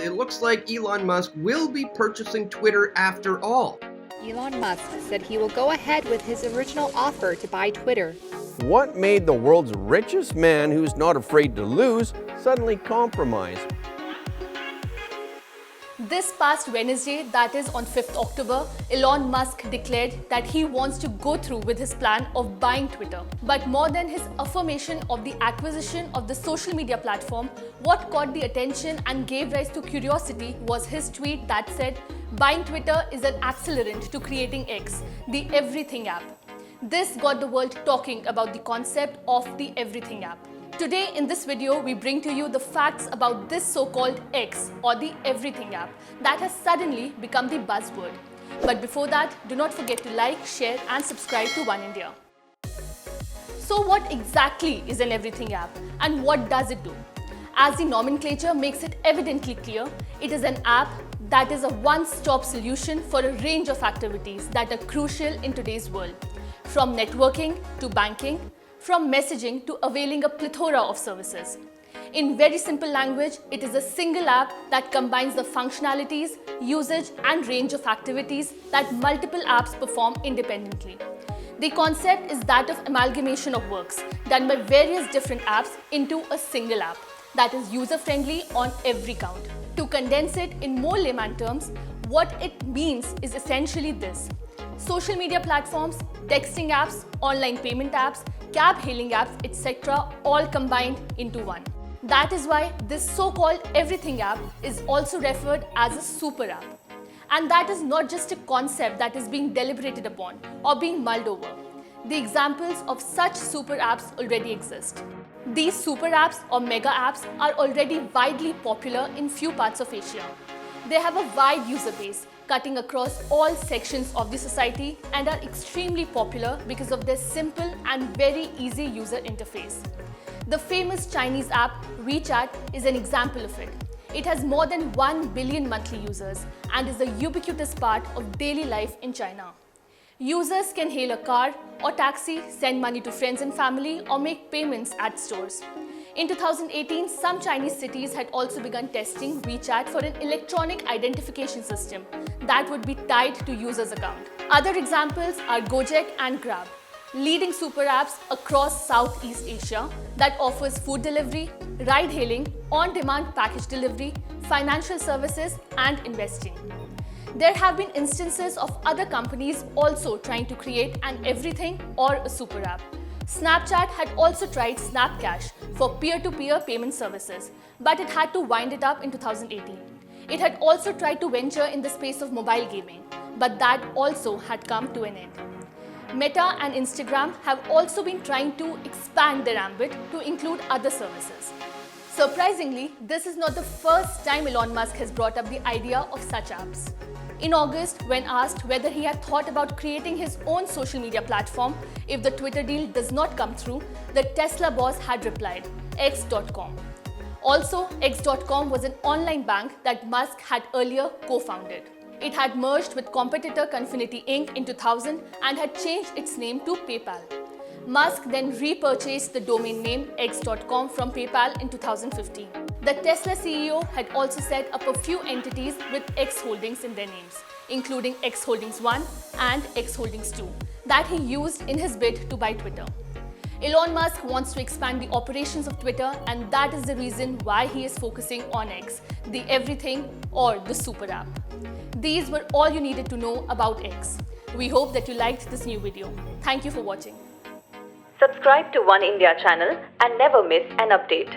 it looks like Elon Musk will be purchasing Twitter after all. Elon Musk said he will go ahead with his original offer to buy Twitter. What made the world's richest man who's not afraid to lose suddenly compromise? This past Wednesday, that is on 5th October, Elon Musk declared that he wants to go through with his plan of buying Twitter. But more than his affirmation of the acquisition of the social media platform, what caught the attention and gave rise to curiosity was his tweet that said, "Buying Twitter is an accelerant to creating X, the Everything app." This got the world talking about the concept of the Everything app. Today in this video, we bring to you the facts about this so-called X or the Everything app that has suddenly become the buzzword. But before that, do not forget to like, share and subscribe to One India. So what exactly is an Everything app and what does it do? As the nomenclature makes it evidently clear, it is an app that is a one-stop solution for a range of activities that are crucial in today's world. From networking to banking, from messaging to availing a plethora of services. In very simple language, it is a single app that combines the functionalities, usage and range of activities that multiple apps perform independently. The concept is that of amalgamation of works done by various different apps into a single app that is user-friendly on every count. To condense it in more layman terms, what it means is essentially this. Social media platforms, texting apps, online payment apps, cab hailing apps, etc. all combined into one. That is why this so-called Everything app is also referred as a super app. And that is not just a concept that is being deliberated upon or being mulled over. The examples of such super apps already exist. These super apps or mega apps are already widely popular in few parts of Asia. They have a wide user base, cutting across all sections of the society and are extremely popular because of their simple and very easy user interface. The famous Chinese app WeChat is an example of it. It has more than 1 billion monthly users and is a ubiquitous part of daily life in China. Users can hail a car or taxi, send money to friends and family, or make payments at stores. In 2018, some Chinese cities had also begun testing WeChat for an electronic identification system that would be tied to users' account. Other examples are Gojek and Grab, leading super apps across Southeast Asia that offers food delivery, ride-hailing, on-demand package delivery, financial services and investing. There have been instances of other companies also trying to create an everything or a super app. Snapchat had also tried Snapcash for peer-to-peer payment services, but it had to wind it up in 2018. It had also tried to venture in the space of mobile gaming, but that also had come to an end. Meta and Instagram have also been trying to expand their ambit to include other services. Surprisingly, this is not the first time Elon Musk has brought up the idea of such apps. In August, when asked whether he had thought about creating his own social media platform if the Twitter deal does not come through, the Tesla boss had replied, X.com. Also, X.com was an online bank that Musk had earlier co-founded. It had merged with competitor Confinity Inc. in 2000 and had changed its name to PayPal. Musk then repurchased the domain name X.com from PayPal in 2015. The Tesla CEO had also set up a few entities with X Holdings in their names, including X Holdings 1 and X Holdings 2, that he used in his bid to buy Twitter. Elon Musk wants to expand the operations of Twitter, and that is the reason why he is focusing on X, the Everything or the super app. These were all you needed to know about X. We hope that you liked this new video. Thank you for watching. Subscribe to One India channel and never miss an update.